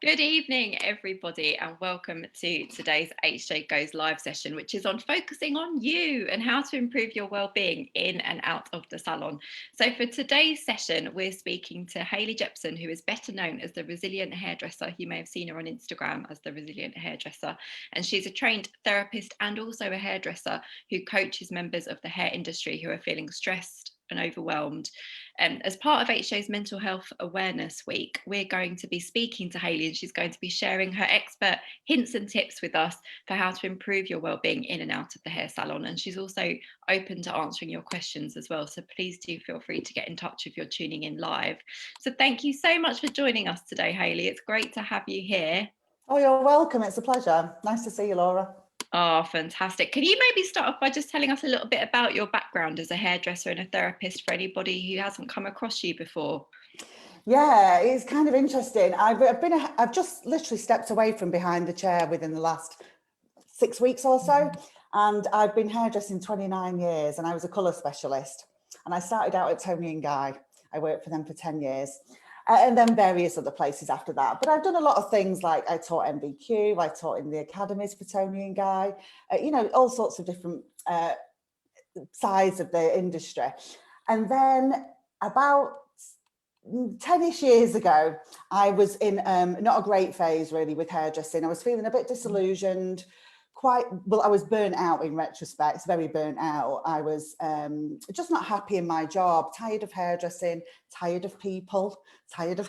Good evening, everybody, and welcome to today's HJ Goes Live session, which is on focusing on you and how to improve your well-being in and out of the salon. So for today's session, we're speaking to Hayley Jepson, who is better known as the Resilient Hairdresser. You may have seen her on Instagram as the Resilient Hairdresser, and she's a trained therapist and also a hairdresser who coaches members of the hair industry who are feeling stressed and overwhelmed. As part of HJ's Mental Health Awareness Week, we're going to be speaking to Hayley, and she's going to be sharing her expert hints and tips with us for how to improve your well-being in and out of the hair salon. And she's also open to answering your questions as well. So please do feel free to get in touch if you're tuning in live. So thank you so much for joining us today, Hayley. It's great to have you here. Oh, you're welcome. It's a pleasure. Nice to see you, Laura. Oh, fantastic. Can you maybe start off by just telling us a little bit about your background as a hairdresser and a therapist for anybody who hasn't come across you before? Yeah, it's kind of interesting. I've just literally stepped away from behind the chair within the last 6 weeks or so. And I've been hairdressing 29 years and I was a colour specialist. And I started out at Tony & Guy. I worked for them for 10 years. And then various other places after that. But I've done a lot of things, like I taught MBQ, I taught in the academies for Tony and Guy, all sorts of different sides of the industry. And then about 10-ish years ago, I was in not a great phase really with hairdressing. I was feeling a bit disillusioned. I was burnt out in retrospect, very burnt out. I was just not happy in my job, tired of hairdressing, tired of people, tired.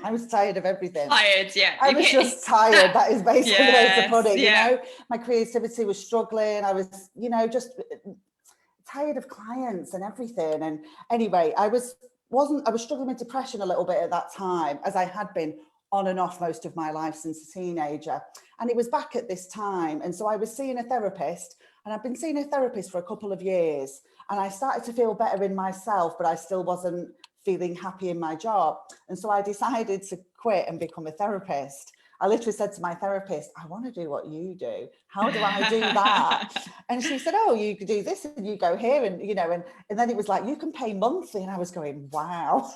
I was tired of everything. Tired, yeah. I was just tired. That is basically the way to put it, yeah. you know. My creativity was struggling. I was, just tired of clients and everything. And anyway, I was struggling with depression a little bit at that time, as I had been on and off most of my life since a teenager. And it was back at this time. And so I was seeing a therapist, and I've been seeing a therapist for a couple of years. And I started to feel better in myself, but I still wasn't feeling happy in my job. And so I decided to quit and become a therapist. I literally said to my therapist, I want to do what you do. How do I do that? And she said, oh, you could do this and you go here. And, and then it was like, you can pay monthly. And I was going, wow.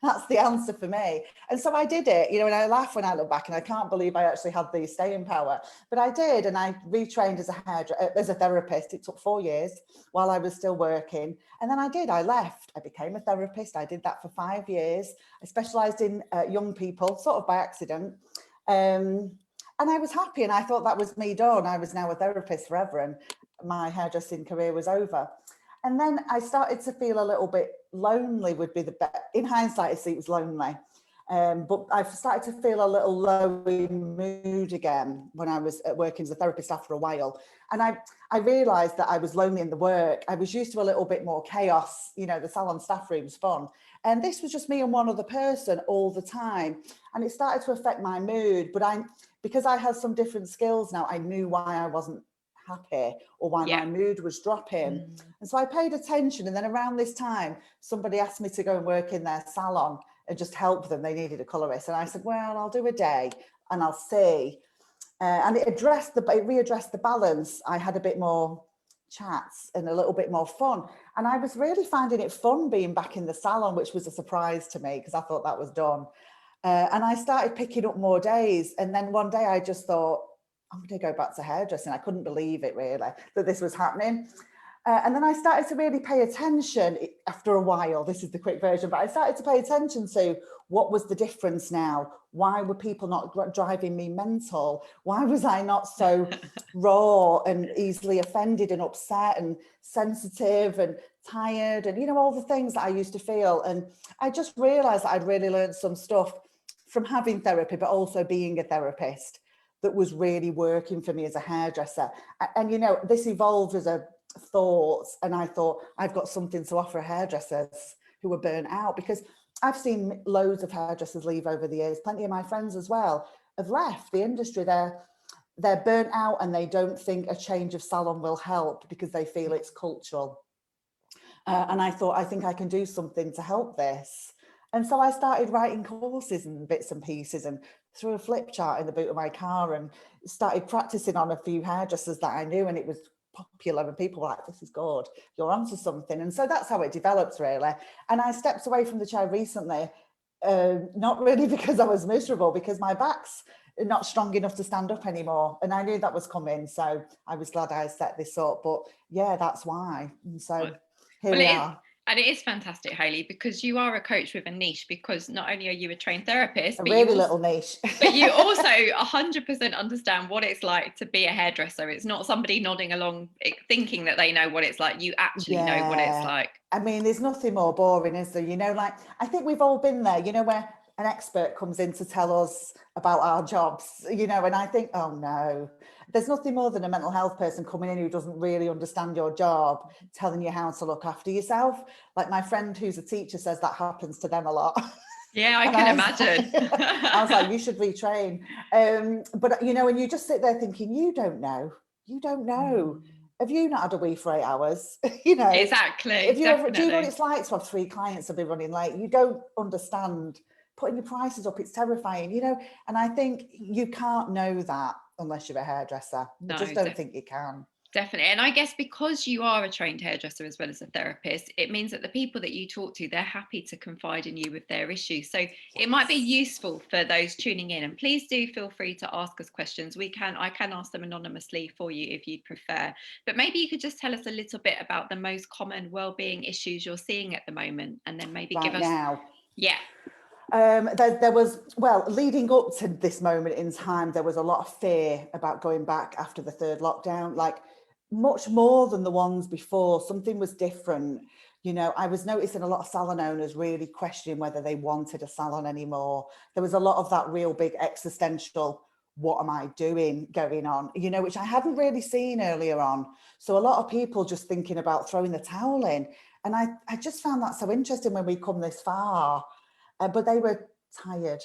That's the answer for me. And so I did it, and I laugh when I look back and I can't believe I actually had the staying power, but I did. And I retrained as a therapist. It took 4 years while I was still working. And then I left. I became a therapist. I did that for 5 years. I specialized in young people, sort of by accident. And I was happy, and I thought that was me done. I was now a therapist forever, and my hairdressing career was over. And then I started to feel a little bit lonely, would be the best. In hindsight, I see it was lonely. But I started to feel a little low in mood again when I was working as a therapist after a while. And I realised that I was lonely in the work. I was used to a little bit more chaos. The salon staff room's fun. And this was just me and one other person all the time. And it started to affect my mood. But because I had some different skills now, I knew why I wasn't happy or why my mood was dropping. And so I paid attention. And then around this time, somebody asked me to go and work in their salon and just help them. They needed a colorist. And I said, well, I'll do a day and I'll see. And it readdressed the balance. I had a bit more chats and a little bit more fun. And I was really finding it fun being back in the salon, which was a surprise to me because I thought that was done. And I started picking up more days. And then one day I just thought, I'm going to go back to hairdressing. I couldn't believe it really, that this was happening. And then I started to really pay attention after a while. This is the quick version, but I started to pay attention to what was the difference now. Why were people not driving me mental? Why was I not so raw and easily offended and upset and sensitive and tired and, all the things that I used to feel. And I just realized that I'd really learned some stuff from having therapy, but also being a therapist that was really working for me as a hairdresser. And, this evolved as a thought. And I thought, I've got something to offer hairdressers who are burnt out, because I've seen loads of hairdressers leave over the years. Plenty of my friends as well have left the industry. They're burnt out and they don't think a change of salon will help because they feel it's cultural. And I thought, I think I can do something to help this. And so I started writing courses and bits and pieces and threw a flip chart in the boot of my car and started practicing on a few hairdressers that I knew, and it was popular and people were like, this is good, you're onto something. And so that's how it developed really. And I stepped away from the chair recently Not really because I was miserable, because my back's not strong enough to stand up anymore. And I knew that was coming. So I was glad I set this up. But yeah, that's why. And so here Well, we it is, are. and it is fantastic, Hayley, because you are a coach with a niche, because not only are you a trained therapist, A but you really also, little niche. but you also 100% understand what it's like to be a hairdresser. It's not somebody nodding along thinking that they know what it's like. You actually know what it's Yeah. like. I mean, there's nothing more boring, is there? You know, like, I think we've all been there, you know, where an expert comes in to tell us about our jobs, you know, and I think, oh no, there's nothing more than a mental health person coming in who doesn't really understand your job, telling you how to look after yourself. Like my friend who's a teacher says that happens to them a lot. Yeah, I And can I was imagine. like, I was like, you should retrain. But, you know, and you just sit there thinking, you don't know. Have you not had a wee for 8 hours? You know, Exactly, do you know what definitely. it's like to have 3 clients and be running late? You don't understand putting your prices up. It's terrifying, you know, and I think you can't know that unless you're a hairdresser. I No, just don't think you can. definitely. And I guess because you are a trained hairdresser as well as a therapist, it means that the people that you talk to, they're happy to confide in you with their issues. So it might be useful for those tuning in. And please do feel free to ask us questions. I can ask them anonymously for you if you prefer. But maybe you could just tell us a little bit about the most common well-being issues you're seeing at the moment, and then maybe give Right us, now. yeah. There was, well, leading up to this moment in time, there was a lot of fear about going back after the 3rd lockdown, like much more than the ones before. Something was different. You know, I was noticing a lot of salon owners really questioning whether they wanted a salon anymore. There was a lot of that real big existential, what am I doing going on, you know, which I hadn't really seen earlier on. So a lot of people just thinking about throwing the towel in. And I just found that so interesting when we come this far. But they were tired,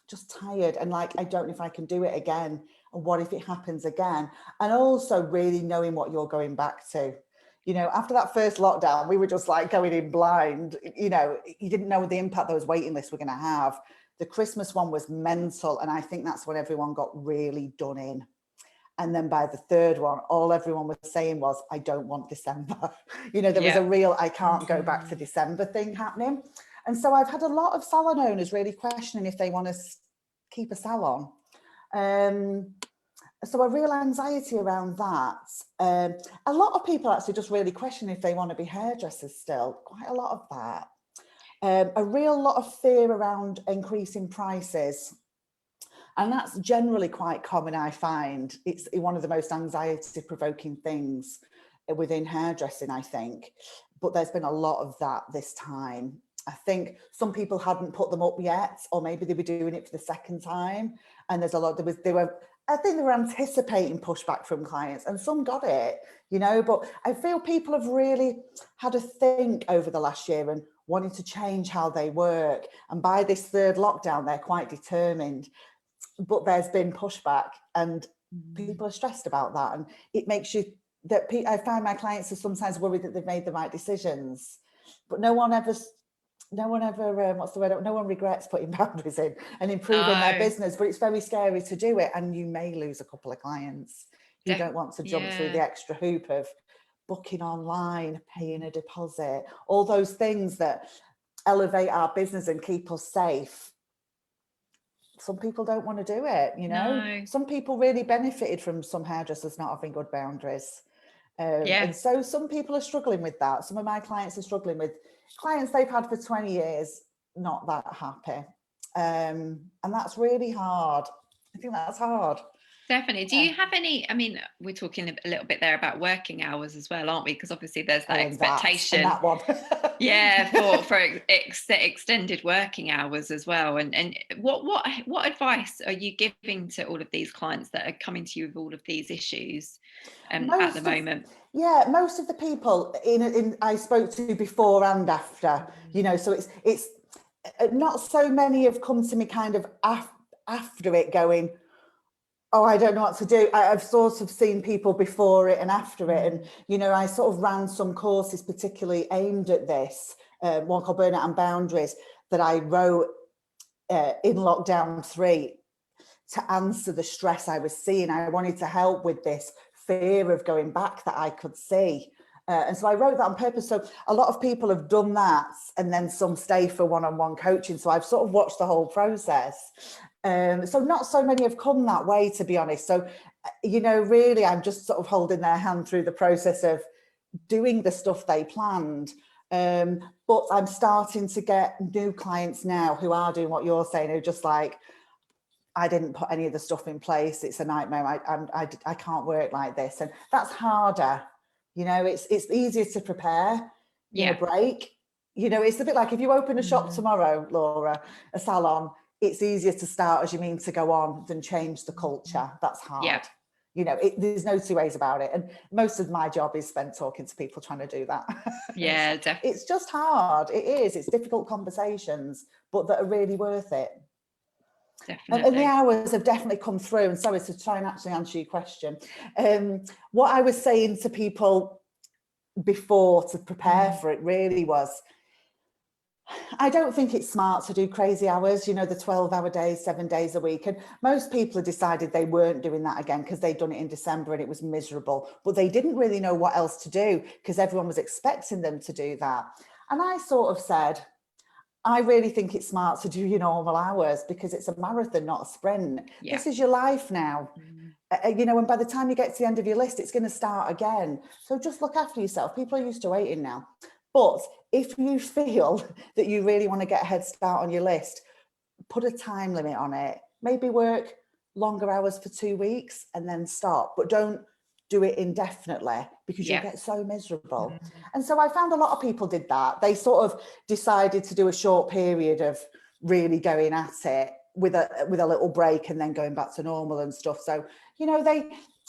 just tired. And like, I don't know if I can do it again. And what if it happens again? And also really knowing what you're going back to. You know, after that first lockdown, we were just like going in blind. You know, you didn't know the impact those waiting lists were going to have. The Christmas one was mental. And I think that's when everyone got really done in. And then by the 3rd one, all everyone was saying was, I don't want December. You know, there was a real, I can't go back to December thing happening. And so I've had a lot of salon owners really questioning if they want to keep a salon. So a real anxiety around that. A lot of people actually just really question if they want to be hairdressers still, quite a lot of that. A real lot of fear around increasing prices. And that's generally quite common, I find. It's one of the most anxiety-provoking things within hairdressing, I think. But there's been a lot of that this time. I think some people hadn't put them up yet, or maybe they were doing it for the 2nd time. And there's a lot, I think they were anticipating pushback from clients, and some got it, you know, but I feel people have really had a think over the last year and wanting to change how they work. And by this 3rd lockdown, they're quite determined. But there's been pushback, and people are stressed about that. And it makes you, I find my clients are sometimes worried that they've made the right decisions, but no one ever, what's the word? No one regrets putting boundaries in and improving their business, but it's very scary to do it. And you may lose a couple of clients who don't want to jump through the extra hoop of booking online, paying a deposit, all those things that elevate our business and keep us safe. Some people don't want to do it, you know. Some people really benefited from some hairdressers not having good boundaries. And so some people are struggling with that. Some of my clients are struggling with clients they've had for 20 years, not that happy. And that's really hard. I think that's hard. Definitely. Do you have any, I mean, we're talking a little bit there about working hours as well, aren't we? Because obviously there's that expectation. That one. for extended working hours as well. And what advice are you giving to all of these clients that are coming to you with all of these issues at the moment? Most of the people in I spoke to before and after, you know, so it's not so many have come to me kind of after it going, oh, I don't know what to do. I've sort of seen people before it and after it. And, you know, I sort of ran some courses particularly aimed at this, one called Burnout and Boundaries, that I wrote in lockdown 3 to answer the stress I was seeing. I wanted to help with this fear of going back that I could see. And so I wrote that on purpose. So a lot of people have done that and then some stay for one-on-one coaching. So I've sort of watched the whole process. So not so many have come that way, to be honest. So, really, I'm just sort of holding their hand through the process of doing the stuff they planned. But I'm starting to get new clients now who are doing what you're saying, who are just like, I didn't put any of the stuff in place. It's a nightmare. I can't work like this. And that's harder. It's easier to prepare in a break. It's a bit like if you open a shop tomorrow, Laura, a salon, it's easier to start as you mean to go on than change the culture. That's hard. There's no two ways about it. And most of my job is spent talking to people trying to do that. Yeah, definitely. It's just hard. It is. It's difficult conversations, but that are really worth it. Definitely. And the hours have definitely come through. And sorry to try and actually answer your question. What I was saying to people before to prepare for it really was, I don't think it's smart to do crazy hours, the 12-hour days, 7 days a week. And most people have decided they weren't doing that again because they'd done it in December and it was miserable. But they didn't really know what else to do because everyone was expecting them to do that. And I sort of said, I really think it's smart to do your normal hours because it's a marathon, not a sprint. Yeah. This is your life now. And by the time you get to the end of your list, it's going to start again. So just look after yourself. People are used to waiting now. But if you feel that you really want to get a head start on your list, put a time limit on it. Maybe work longer hours for 2 weeks and then stop. But don't do it indefinitely because you'll get so miserable. And so I found a lot of people did that. They sort of decided to do a short period of really going at it with a little break and then going back to normal and stuff. So,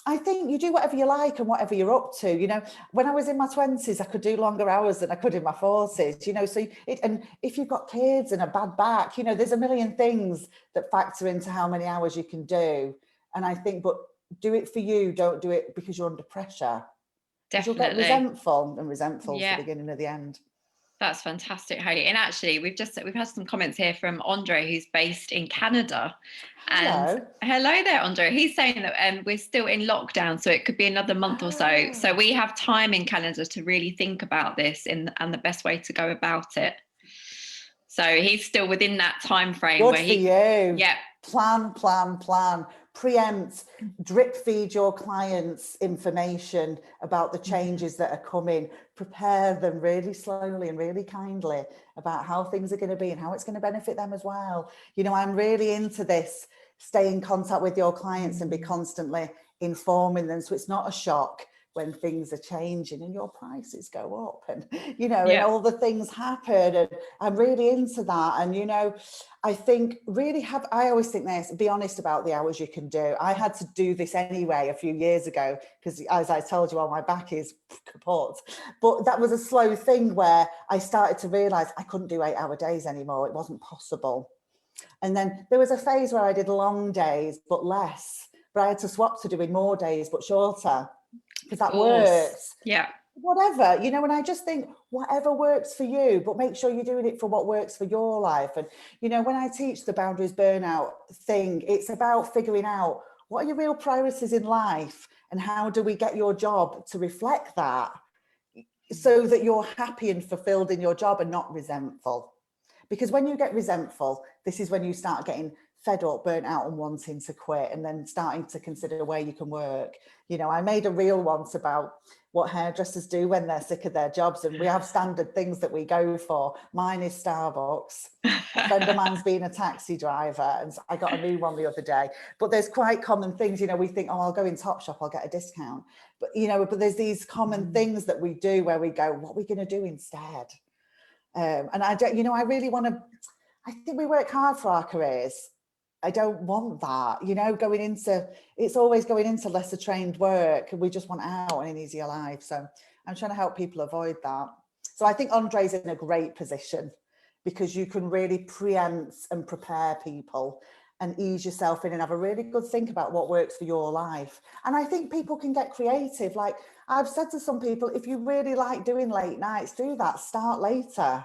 I think you do whatever you like and whatever you're up to. When I was in my 20s, I could do longer hours than I could in my 40s, so and if you've got kids and a bad back, there's a million things that factor into how many hours you can do. And I think, but do it for you, don't do it because you're under pressure. Definitely. You'll get resentful, and resentful's the beginning of the end. That's fantastic, Hayley. And actually, we've had some comments here from Andre, who's based in Canada. And hello there, Andre. He's saying that we're still in lockdown, so it could be another month or so. So we have time in Canada to really think about this and the best way to go about it. So he's still within that time frame. Good for you. Yeah. Plan. Preempt, drip feed your clients information about the changes that are coming. Prepare them really slowly and really kindly about how things are going to be and how it's going to benefit them as well. I'm really into this. Stay in contact with your clients and be constantly informing them so it's not a shock when things are changing and your prices go up and and all the things happen, and I'm really into that. And I think I always think this, be honest about the hours you can do. I had to do this anyway a few years ago because, as I told you, my back is kaput. But that was a slow thing where I started to realize I couldn't do 8-hour days anymore. It wasn't possible. And then there was a phase where I did long days but less, but I had to swap to doing more days but shorter because that works. Yeah. Whatever, and I just think whatever works for you, but make sure you're doing it for what works for your life. And, when I teach the boundaries burnout thing, it's about figuring out what are your real priorities in life and how do we get your job to reflect that so that you're happy and fulfilled in your job and not resentful. Because when you get resentful, this is when you start getting fed up, burnt out and wanting to quit, and then starting to consider where you can work. I made a reel once about what hairdressers do when they're sick of their jobs, and we have standard things that we go for. Mine is Starbucks. A friend of mine's been a taxi driver, and I got a new one the other day. But there's quite common things, we think, oh, I'll go in Topshop, I'll get a discount. But, but there's these common things that we do where we go, what are we going to do instead? And I don't, I really want to, I think we work hard for our careers. I don't want that, it's always going into lesser trained work. We just want out and an easier life. So I'm trying to help people avoid that. So I think Andre's in a great position because you can really preempt and prepare people and ease yourself in and have a really good think about what works for your life. And I think people can get creative. Like I've said to some people, if you really like doing late nights, do that, start later.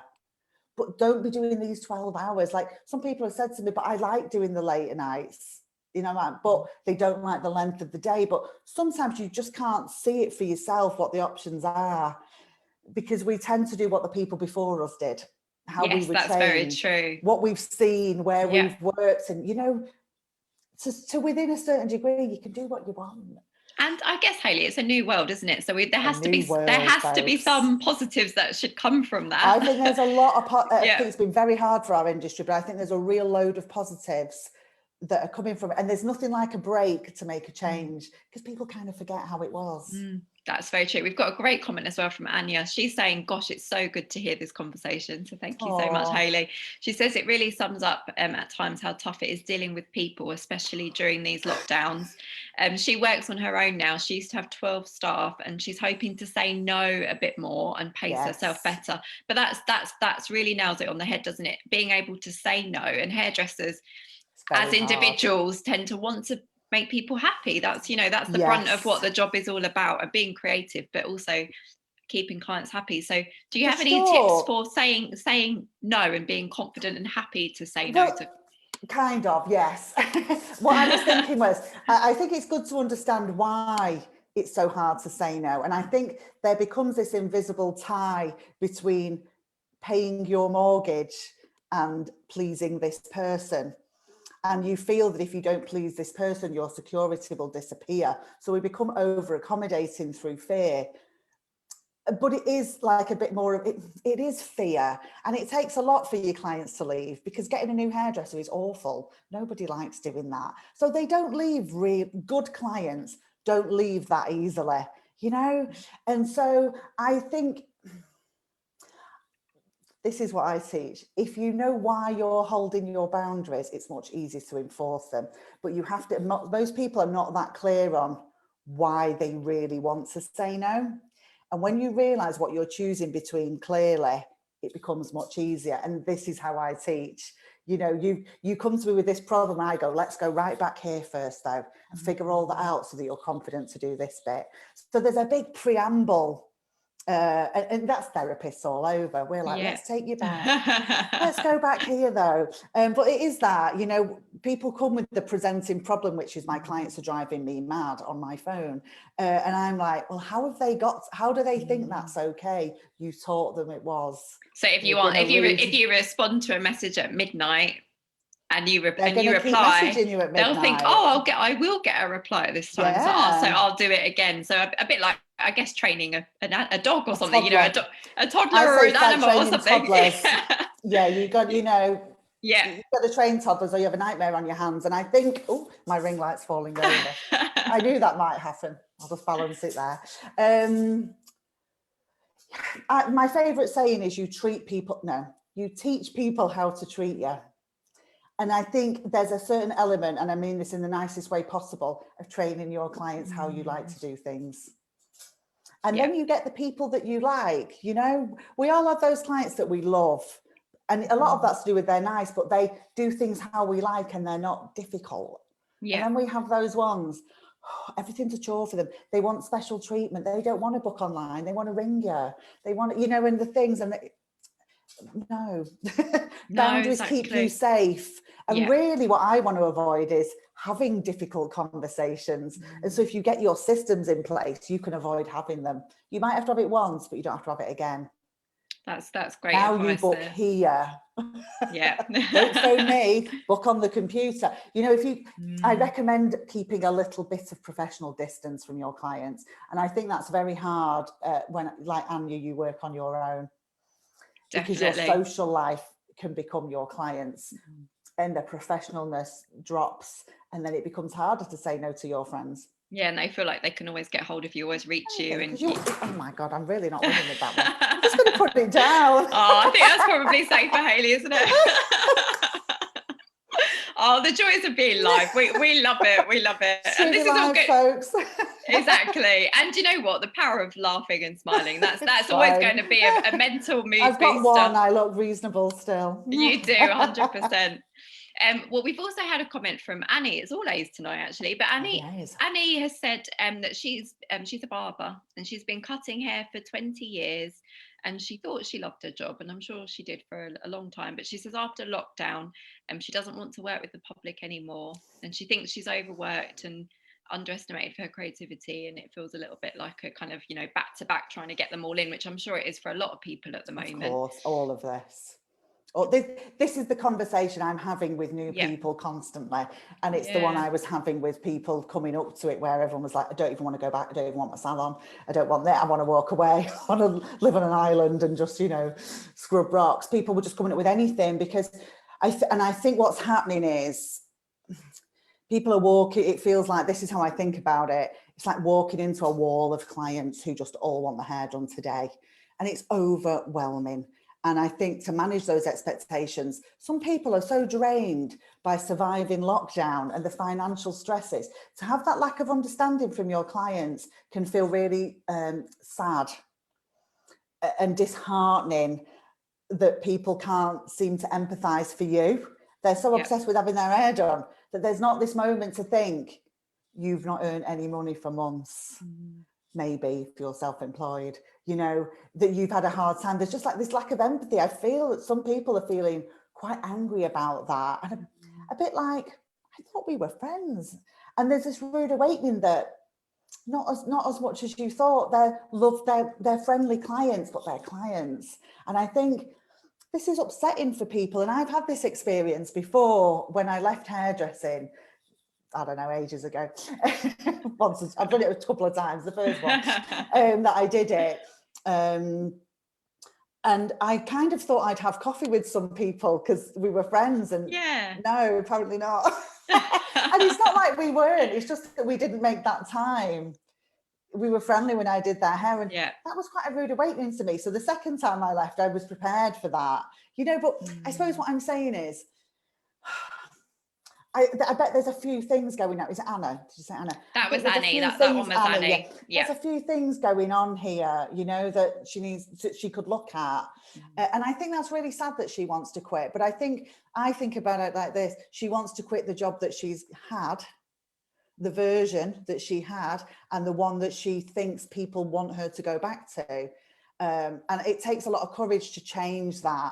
But don't be doing these 12 hours. Like some people have said to me, but I like doing the later nights. you know, like, but they don't like the length of the day. But sometimes you just can't see it for yourself what the options are, because we tend to do what the people before us did, how we Yes, were that's very trained, true. what we've seen, where Yeah. we've worked, and, you know, to within a certain degree, you can do what you want. And I guess, Hayley, it's a new world, isn't it? So there has to be Folks. some positives that should come from that. I think there's a lot of I Yeah. think it's been very hard for our industry, but I think there's a real load of positives that are coming from it. And there's nothing like a break to make a change, because people kind of forget how it was. That's very true. We've got a great comment as well from Anya. She's saying, gosh, it's so good to hear this conversation. So thank you so much, Hayley. She says it really sums up at times how tough it is dealing with people, especially during these lockdowns. She works on her own now. She used to have 12 staff, and she's hoping to say no a bit more and pace herself better. But that's really nails it on the head, doesn't it? Being able to say no. And hairdressers as individuals tend to want to make people happy. That's, you know, that's the brunt of what the job is all about, and being creative, but also keeping clients happy. So do you have any tips for saying no and being confident and happy to say no to? Kind of, yes. What I was thinking was, I think it's good to understand why it's so hard to say no. And I think there becomes this invisible tie between paying your mortgage and pleasing this person. And you feel that if you don't please this person, your security will disappear. So we become over accommodating through fear. But it is like a bit more of it is fear, and it takes a lot for your clients to leave, because getting a new hairdresser is awful. Nobody likes doing that. So they don't leave. Good clients don't leave that easily, you know? And so I think this is what I teach. If you know why you're holding your boundaries, it's much easier to enforce them. But you have to, most people are not that clear on why they really want to say no. And when you realize what you're choosing between clearly, it becomes much easier. And this is how I teach. You know, you come to me with this problem, I go, let's go right back here first though, and figure all that out so that you're confident to do this bit. So there's a big preamble. And that's therapists all over. We're like, let's take you back. Let's go back here though. But it is that, you know, people come with the presenting problem, which is my clients are driving me mad on my phone. And I'm like, well, how do they think that's okay? You taught them it was. So if you respond to a message at midnight, and you reply, they'll think, oh, I will get a reply this time. Yeah. So I'll do it again. So a bit like, I guess, training a dog or something, you know, a toddler or an animal or something. Yeah, you got to train toddlers or you have a nightmare on your hands. And I think, oh, my ring light's falling over. I knew that might happen. I'll just balance it there. My favourite saying is you teach people how to treat you. And I think there's a certain element, and I mean this in the nicest way possible, of training your clients how you like to do things. And then you get the people that you like, you know, we all have those clients that we love. And a lot of that's to do with they're nice, but they do things how we like and they're not difficult. Yeah. And then we have those ones, everything's a chore for them. They want special treatment. They don't want to book online. They want to ring you. They want, you know, and the things, and no, boundaries keep you safe. And really what I want to avoid is having difficult conversations. And so if you get your systems in place, you can avoid having them. You might have to have it once, but you don't have to have it again. That's great. Now you book here. Yeah. Don't phone me, book on the computer. You know, I recommend keeping a little bit of professional distance from your clients. And I think that's very hard when, like Anya, you work on your own. Definitely. Because your social life can become your clients and the professionalness drops, and then it becomes harder to say no to your friends. Yeah, and they feel like they can always get hold of you, always reach you. And oh my God, I'm really not winning with that one. I'm just going to put it down. Oh, I think that's probably safer, Hayley, isn't it? Oh, the joys of being live. We love it. We love it. And this is all good, folks. Exactly. And you know what? The power of laughing and smiling. That's always going to be a mental mood I've got booster. one. I look reasonable still. You do, 100%. Well, we've also had a comment from Annie. It's all A's tonight, actually. But Annie has said that she's a barber and she's been cutting hair for 20 years. and she thought she loved her job, and I'm sure she did for a long time, but she says after lockdown, she doesn't want to work with the public anymore, and she thinks she's overworked and underestimated for her creativity, and it feels a little bit like a kind of, you know, back to back trying to get them all in, which I'm sure it is for a lot of people at the moment. Of course, all of this. Oh, this is the conversation I'm having with new people constantly, and it's the one I was having with people coming up to it, where everyone was like, I don't even want to go back, I don't even want my salon, I don't want that, I want to walk away, I want to live on an island and just, you know, scrub rocks. People were just coming up with anything, because I think what's happening is people are walking, it feels like, this is how I think about it, it's like walking into a wall of clients who just all want the hair done today, and it's overwhelming. And I think to manage those expectations, some people are so drained by surviving lockdown and the financial stresses. To have that lack of understanding from your clients can feel really sad and disheartening, that people can't seem to empathise for you. They're so obsessed with having their hair done that there's not this moment to think, you've not earned any money for months. Maybe if you're self-employed, you know, that you've had a hard time. There's just like this lack of empathy. I feel that some people are feeling quite angry about that, and a bit like, I thought we were friends. And there's this rude awakening that not as much as you thought. They're friendly clients, but they're clients. And I think this is upsetting for people. And I've had this experience before when I left hairdressing. I don't know, ages ago. Once, I've done it a couple of times, the first one that I did it. And I kind of thought I'd have coffee with some people because we were friends, and no, apparently not. And it's not like we weren't, it's just that we didn't make that time. We were friendly when I did their hair, and that was quite a rude awakening to me. So the second time I left, I was prepared for that, you know. But I suppose what I'm saying is, I bet there's a few things going on. Is it Anna? Did you say Anna? That was Annie. That one was Annie. There's a few things going on here, you know, that she could look at. And I think that's really sad that she wants to quit. But I think about it like this. She wants to quit the job that she's had, the version that she had, and the one that she thinks people want her to go back to. And it takes a lot of courage to change that.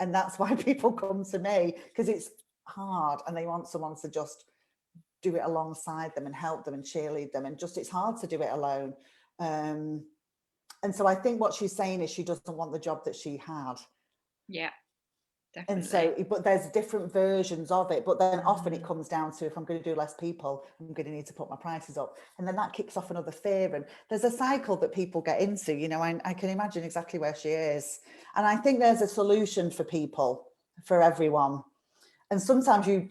And that's why people come to me, because it's hard and they want someone to just do it alongside them and help them and cheerlead them, and just, it's hard to do it alone. And so I think what she's saying is she doesn't want the job that she had. Definitely. And so, but there's different versions of it, but then often it comes down to, if I'm going to do less people, I'm going to need to put my prices up, and then that kicks off another fear, and there's a cycle that people get into, you know. I can imagine exactly where she is, and I think there's a solution for people, for everyone. And sometimes you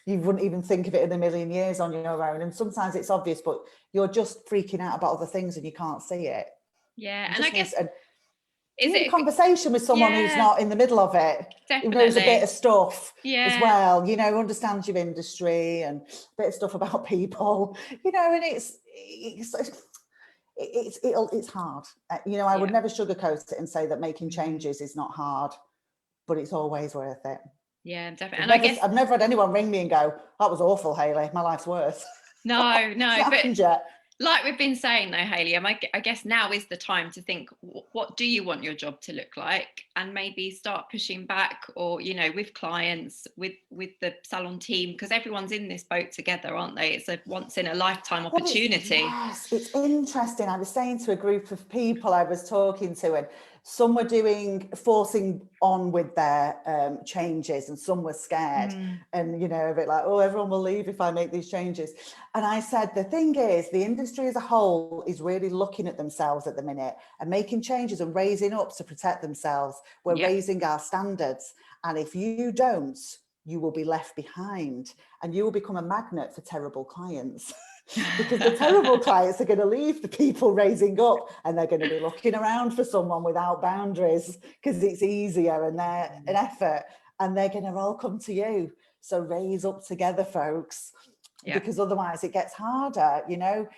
wouldn't even think of it in a million years on your own. And sometimes it's obvious, but you're just freaking out about other things and you can't see it. And I guess, is it a conversation with someone who's not in the middle of it, who knows a bit of stuff as well, you know, understands your industry and a bit of stuff about people, you know. And it's hard. You know, I would never sugarcoat it and say that making changes is not hard, but it's always worth it. Yeah, definitely. And I've never had anyone ring me and go, that was awful, Hayley, my life's worse. No, but like we've been saying though, Hayley, I guess now is the time to think, what do you want your job to look like? And maybe start pushing back, or, you know, with clients, with the salon team, because everyone's in this boat together, aren't they? It's a once in a lifetime opportunity. Yes, it's interesting. I was saying to a group of people I was talking to, and some were forcing on with their changes, and some were scared and, you know, a bit like, oh, everyone will leave if I make these changes. And I said, the thing is, the industry as a whole is really looking at themselves at the minute and making changes and raising up to protect themselves. We're raising our standards. And if you don't, you will be left behind, and you will become a magnet for terrible clients. Because the terrible clients are going to leave the people raising up, and they're going to be looking around for someone without boundaries because it's easier and they're an effort, and they're going to all come to you. So raise up together, folks, because otherwise it gets harder, you know.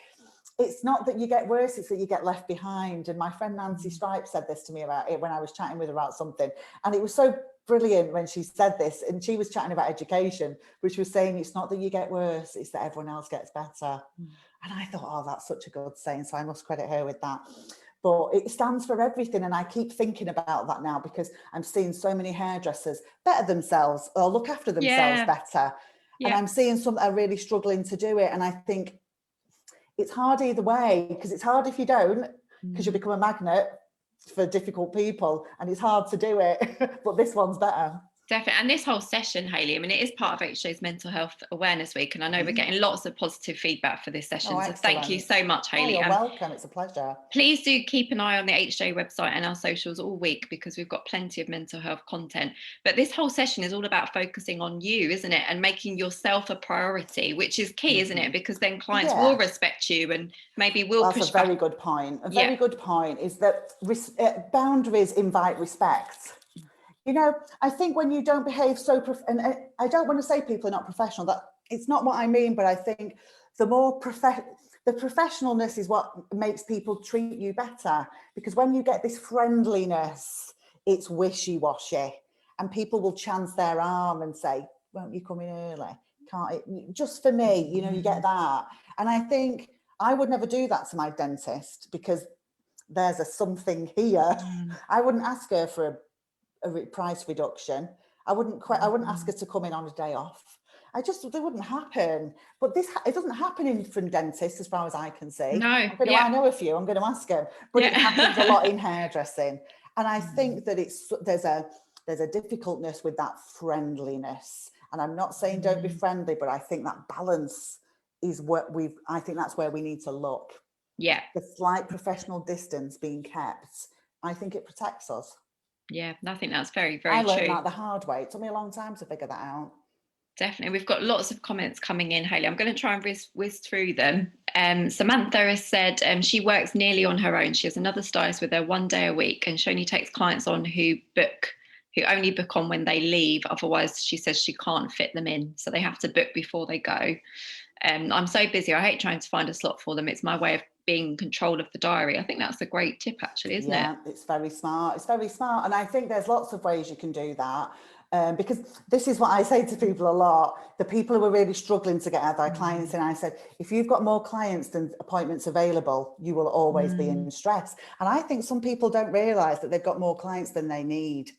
It's not that you get worse, it's that you get left behind. And my friend Nancy Stripes said this to me about it when I was chatting with her about something, and it was so brilliant when she said this, and she was chatting about education, which was saying it's not that you get worse, it's that everyone else gets better. And I thought, oh, that's such a good saying, so I must credit her with that. but it stands for everything. And I keep thinking about that now because I'm seeing so many hairdressers better themselves or look after themselves better. And I'm seeing some that are really struggling to do it. And I think it's hard either way, because it's hard if you don't, because you become a magnet for difficult people, and it's hard to do it. But this one's better. Definitely. And this whole session, Hayley, I mean, it is part of HJ's Mental Health Awareness Week, and I know we're getting lots of positive feedback for this session. So thank you so much, Hayley. You're welcome. It's a pleasure. Please do keep an eye on the HJ website and our socials all week, because we've got plenty of mental health content. But this whole session is all about focusing on you, isn't it? And making yourself a priority, which is key, isn't it? Because then clients will respect you and maybe will push back. That's a very good point. A very good point is that boundaries invite respect. You know, I think when you don't behave so, and I don't want to say people are not professional, that it's not what I mean, but I think the more the professionalness is what makes people treat you better, because when you get this friendliness, it's wishy-washy, and people will chance their arm and say, won't you come in early? Can't it? Just for me, you know, you get that. And I think I would never do that to my dentist, because there's a something here. I wouldn't ask her for a price reduction. I wouldn't ask her to come in on a day off. They wouldn't happen. But it doesn't happen from dentists, as far as I can see. No. I know a few. I'm going to ask them. But it happens a lot in hairdressing, and I think that there's a difficultness with that friendliness. And I'm not saying don't be friendly, but I think that balance is I think that's where we need to look. Yeah. The slight professional distance being kept, I think it protects us. Yeah, I think that's very, very true. I learned that the hard way. It took me a long time to figure that out. Definitely. We've got lots of comments coming in, Hayley. I'm going to try and whiz through them. Samantha has said she works nearly on her own. She has another stylist with her 1 day a week, and she only takes clients on who only book on when they leave. Otherwise, she says she can't fit them in. So they have to book before they go. I'm so busy. I hate trying to find a slot for them. It's my way of being in control of the diary. I think that's a great tip, actually, isn't it? Yeah, it's very smart. It's very smart. And I think there's lots of ways you can do that. Because this is what I say to people a lot. The people who are really struggling to get out their clients, and I said, if you've got more clients than appointments available, you will always be in stress. And I think some people don't realise that they've got more clients than they need.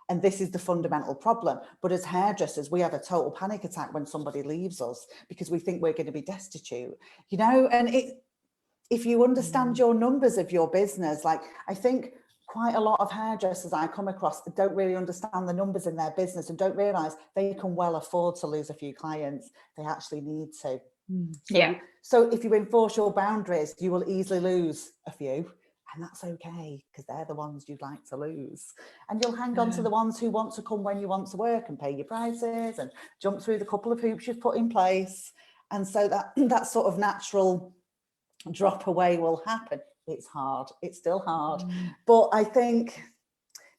And this is the fundamental problem. But as hairdressers, we have a total panic attack when somebody leaves us, because we think we're going to be destitute, you know. And if you understand your numbers of your business, like, I think quite a lot of hairdressers I come across don't really understand the numbers in their business and don't realise they can well afford to lose a few clients. They actually need to. So if you enforce your boundaries, you will easily lose a few. And that's okay, because they're the ones you'd like to lose. And you'll hang on to the ones who want to come when you want to work and pay your prices and jump through the couple of hoops you've put in place. And so that sort of natural drop away will happen. It's hard. It's still hard. But I think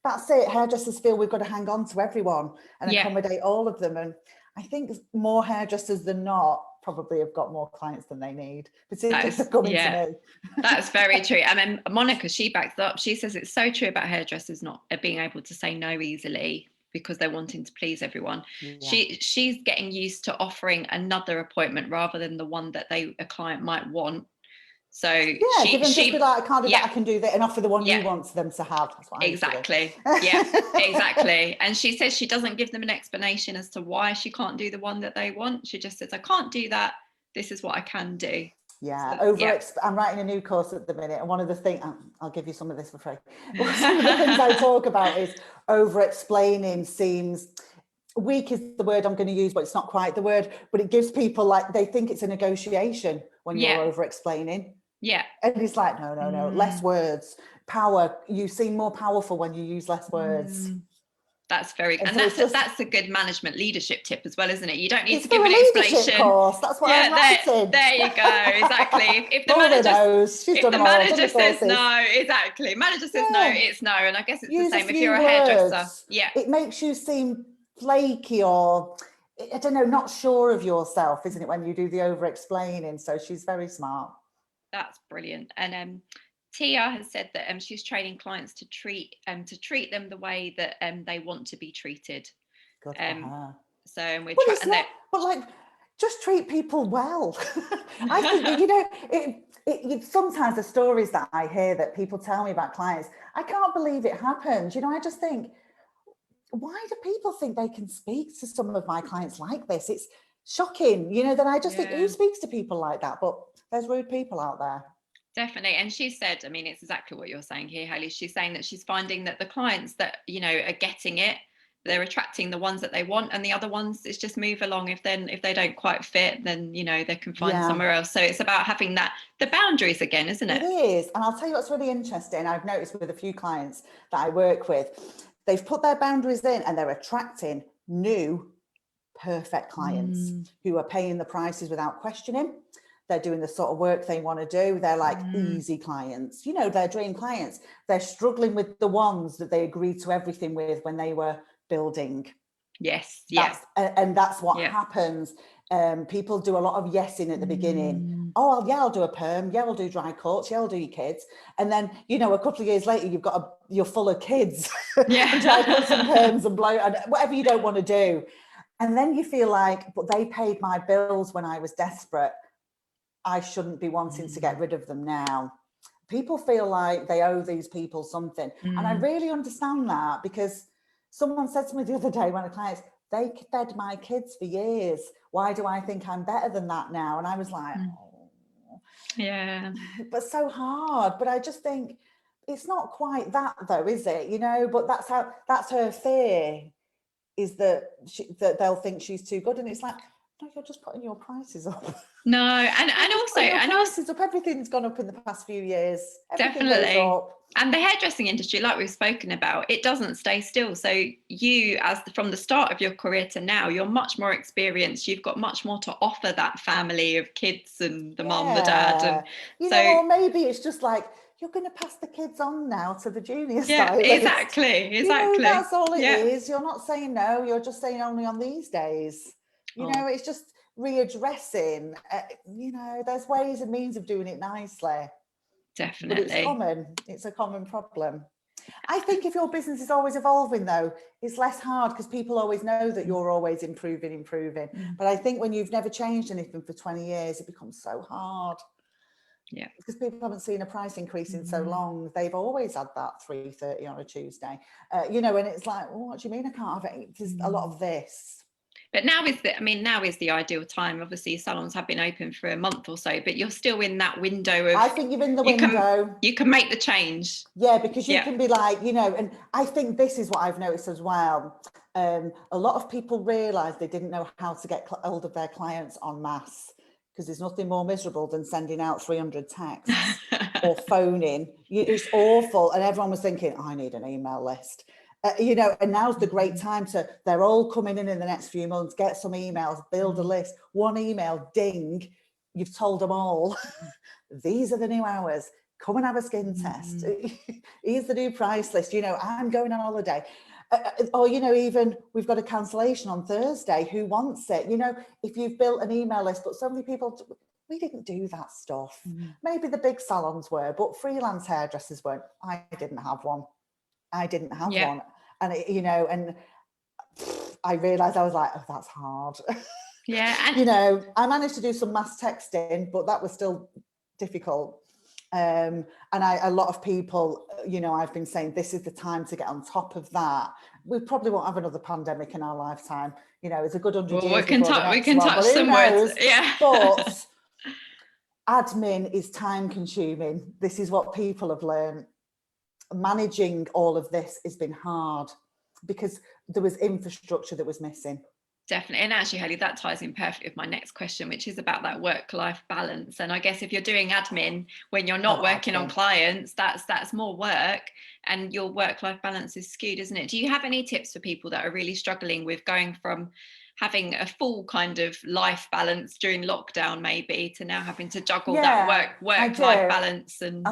that's it. Hairdressers feel we've got to hang on to everyone and accommodate all of them. And I think more hairdressers than not probably have got more clients than they need, particularly if they're coming to me. That's very true. I mean, Monica, she backs up. She says it's so true about hairdressers not being able to say no easily because they're wanting to please everyone. She's getting used to offering another appointment rather than the one that a client might want. So give them just be like, I can't do that, I can do that, and offer the one you want them to have. That's what exactly. Exactly. And she says she doesn't give them an explanation as to why she can't do the one that they want. She just says, I can't do that. This is what I can do. I'm writing a new course at the minute, and one of the things, I'll give you some of this for free. Some of the things I talk about is over explaining seems weak is the word I'm going to use, but it's not quite the word, but it gives people, like, they think it's a negotiation when you're over explaining. And it's like, no, less words, power. You seem more powerful when you use less words. That's very good. And so that's a good management leadership tip as well, isn't it? You don't need to give an explanation. Course. That's what I'm writing. There you go. Exactly. If the manager says no, exactly. Manager says no, it's no. And I guess it's the same if you're a hairdresser. It makes you seem flaky or, I don't know, not sure of yourself, isn't it, when you do the over explaining? So she's very smart. That's brilliant. And Tia has said that she's training clients to treat them the way that they want to be treated. Good for her. So we're but like, just treat people well. I think, you know, sometimes the stories that I hear that people tell me about clients, I can't believe it happened. You know, I just think, why do people think they can speak to some of my clients like this? It's shocking, you know, then I just think, who speaks to people like that? But there's rude people out there. Definitely. And she said, I mean, it's exactly what you're saying here, Hayley. She's saying that she's finding that the clients that, you know, are getting it, they're attracting the ones that they want, and the other ones, it's just move along. If they don't quite fit, then, you know, they can find somewhere else. So it's about having the boundaries again, isn't it? It is. And I'll tell you what's really interesting. I've noticed with a few clients that I work with, they've put their boundaries in and they're attracting new perfect clients who are paying the prices without questioning. They're doing the sort of work they want to do. They're like easy clients, you know, they're dream clients. They're struggling with the ones that they agreed to everything with when they were building. Yes. And that's what happens. People do a lot of yesing at the beginning. Oh, well, yeah, I'll do a perm. Yeah, we'll do dry coats. Yeah, I'll do your kids. And then, you know, a couple of years later, you're full of kids. And dry coats and perms and blow and whatever you don't want to do. And then you feel like, but they paid my bills when I was desperate. I shouldn't be wanting to get rid of them now. People feel like they owe these people something. And I really understand that, because someone said to me the other day, one of the clients, they fed my kids for years. Why do I think I'm better than that now? And I was like, oh. Yeah. But so hard. But I just think it's not quite that though, is it? You know, but that's her fear, is that they'll think she's too good. And it's like, no, you're just putting your prices up. No, and also everything's gone up in the past few years. Everything definitely goes up. And the hairdressing industry, like we've spoken about, it doesn't stay still. So you, from the start of your career to now, you're much more experienced. You've got much more to offer that family of kids and the mum, the dad, and you know, or maybe it's just like, you're going to pass the kids on now to the junior stylist. Exactly. You know, that's all it is. You're not saying no, you're just saying only on these days. You know, it's just readdressing. You know, there's ways and means of doing it nicely. Definitely. But it's a common problem. I think if your business is always evolving though, it's less hard because people always know that you're always improving. But I think when you've never changed anything for 20 years, it becomes so hard. Yeah, because people haven't seen a price increase in so long. They've always had that $3.30 on a Tuesday, you know, and it's like, well, what do you mean I can't have it? There's a lot of this. But now is the ideal time. Obviously, salons have been open for a month or so, but you're still in that window of. I think you're in the window. You can make the change. Yeah, because you can be like, you know, and I think this is what I've noticed as well. A lot of people realised they didn't know how to get hold of their clients en masse, because there's nothing more miserable than sending out 300 texts or phoning. It's awful. And everyone was thinking, I need an email list. You know, and now's the great time they're all coming in the next few months, get some emails, build a list, one email, ding, you've told them all, these are the new hours, come and have a skin test. Here's the new price list, you know, I'm going on holiday. Or, you know, even we've got a cancellation on Thursday, who wants it? You know, if you've built an email list, but so many people, we didn't do that stuff. Maybe the big salons were, but freelance hairdressers weren't. I didn't have one. one. And, you know, and I realised, I was like, oh, that's hard. Yeah. And you know, I managed to do some mass texting, but that was still difficult. And a lot of people, you know, I've been saying this is the time to get on top of that. We probably won't have another pandemic in our lifetime. You know, it's a good 100 years. We can touch some words. Yeah. But admin is time consuming. This is what people have learned. Managing all of this has been hard because there was infrastructure that was missing. Definitely. And actually, Hayley, that ties in perfectly with my next question, which is about that work-life balance. And I guess if you're doing admin when you're not working on clients, that's more work, and your work-life balance is skewed, isn't it? Do you have any tips for people that are really struggling with going from having a full kind of life balance during lockdown maybe to now having to juggle that work-life balance? And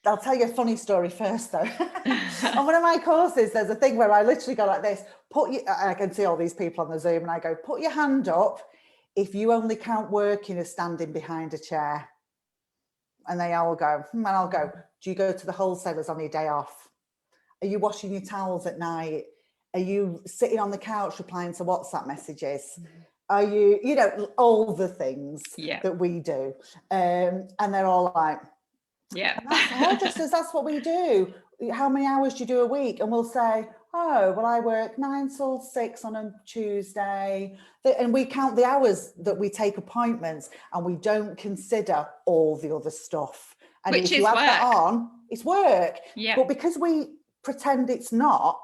I'll tell you a funny story first though. On one of my courses, there's a thing where I literally go like this, I can see all these people on the Zoom and I go, put your hand up if you only count working as standing behind a chair. And they all go, and I'll go, do you go to the wholesalers on your day off? Are you washing your towels at night? Are you sitting on the couch replying to WhatsApp messages? Are you, you know, all the things Yeah. that we do. And they're all like, Yeah. and that's hairdressers, that's what we do. How many hours do you do a week? And we'll say, oh, well, I work 9 till 6 on a Tuesday. And we count the hours that we take appointments, and we don't consider all the other stuff. And Which if is you add work. that on, it's work. Yeah. But because we pretend it's not,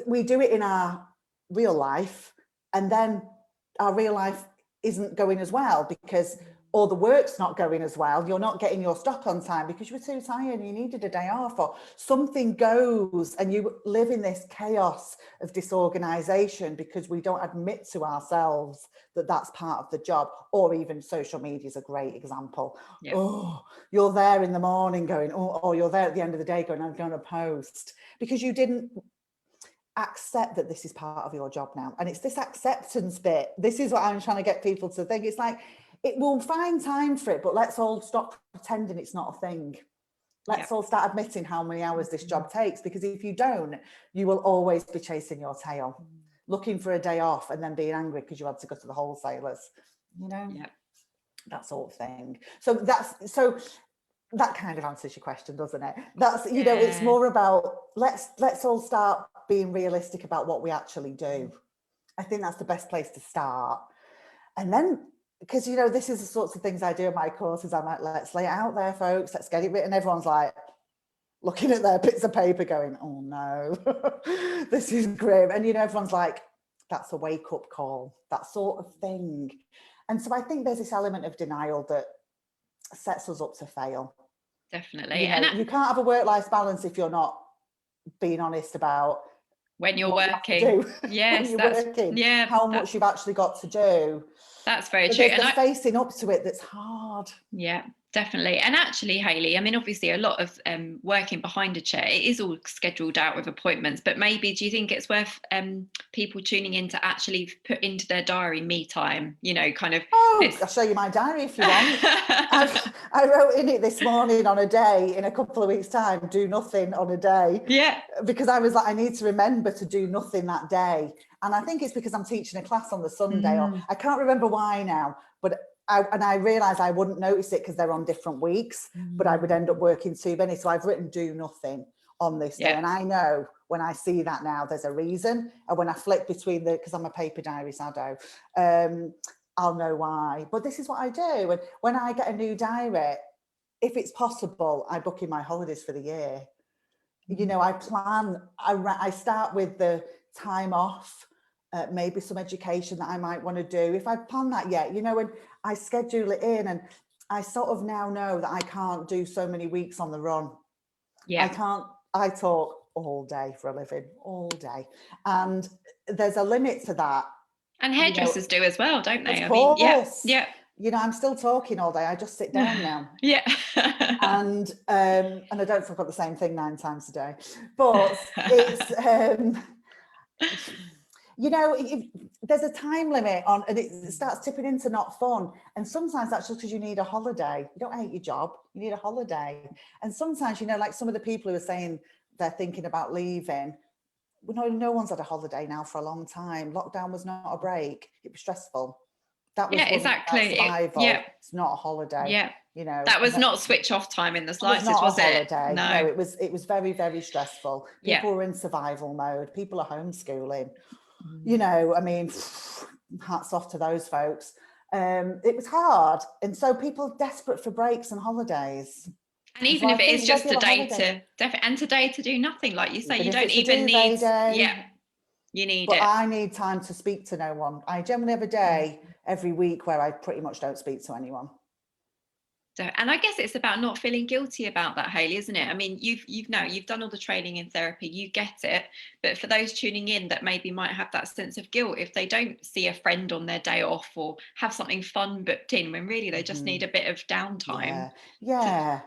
we do it in our real life, and then our real life isn't going as well, because or the work's not going as well. You're not getting your stock on time because you were too tired and you needed a day off, or something goes, and you live in this chaos of disorganization because we don't admit to ourselves that that's part of the job. Or even social media is a great example. Yeah. Oh, you're there in the morning going, oh, or you're there at the end of the day going, I'm going to post, because you didn't accept that this is part of your job now. And it's this acceptance bit. This is what I'm trying to get people to think. It's like, it will find time for it, but let's all stop pretending it's not a thing. Let's all start admitting how many hours this job takes, because if you don't, you will always be chasing your tail, looking for a day off and then being angry because you had to go to the wholesalers, you know, that sort of thing. So that kind of answers your question, doesn't it? That's, you know, it's more about let's all start being realistic about what we actually do. I think that's the best place to start. And then, because, you know, this is the sorts of things I do in my courses. I'm like, let's lay it out there, folks. Let's get it written. Everyone's like looking at their bits of paper going, oh no, this is grim. And, you know, everyone's like, that's a wake up call, that sort of thing. And so I think there's this element of denial that sets us up to fail. Definitely. You know, you can't have a work-life balance if you're not being honest about when you're working. Yes, when you're working, how much you've actually got to do. That's very true. And facing up to it, that's hard. Yeah, definitely. And actually, Hayley, I mean, obviously a lot of working behind a chair, it is all scheduled out with appointments, but maybe do you think it's worth people tuning in to actually put into their diary me time, you know, kind of. I'll show you my diary if you want. I wrote in it this morning, on a day in a couple of weeks' time, do nothing on a day. Yeah. Because I was like, I need to remember to do nothing that day. And I think it's because I'm teaching a class on the Sunday, or I can't remember why now, but I realised I wouldn't notice it because they're on different weeks, but I would end up working too many. So I've written do nothing on this day. And I know when I see that now, there's a reason. And when I flick between because I'm a paper diary shadow, I'll know why. But this is what I do. And when I get a new diary, if it's possible, I book in my holidays for the year. You know, I plan, I start with the time off, maybe some education that I might want to do. If I plan that yet, you know, and I schedule it in, and I sort of now know that I can't do so many weeks on the run. Yeah. I talk all day for a living, all day. And there's a limit to that. And hairdressers do as well, don't they? Of course. I mean, yeah. You know, I'm still talking all day. I just sit down now. Yeah. And I don't talk about the same thing 9 times a day. But it's, you know, there's a time limit on, and it starts tipping into not fun. And sometimes that's just because you need a holiday. You don't hate your job, you need a holiday. And sometimes, you know, like some of the people who are saying they're thinking about leaving, well, no one's had a holiday now for a long time. Lockdown was not a break. It was stressful. That was exactly. Survival. It's not a holiday. Yeah. You know, that was not switch off time in the slightest, was it? No, it was very, very stressful. People were in survival mode. People are homeschooling. You know, I mean, hats off to those folks. It was hard. And so people are desperate for breaks and holidays. And even if it is just a day to do nothing, like you say, you don't even need, you need it. But I need time to speak to no one. I generally have a day every week where I pretty much don't speak to anyone. And I guess it's about not feeling guilty about that, Hayley, isn't it? I mean, you've done all the training in therapy, you get it. But for those tuning in that maybe might have that sense of guilt if they don't see a friend on their day off or have something fun booked in, when really they just need a bit of downtime. Yeah.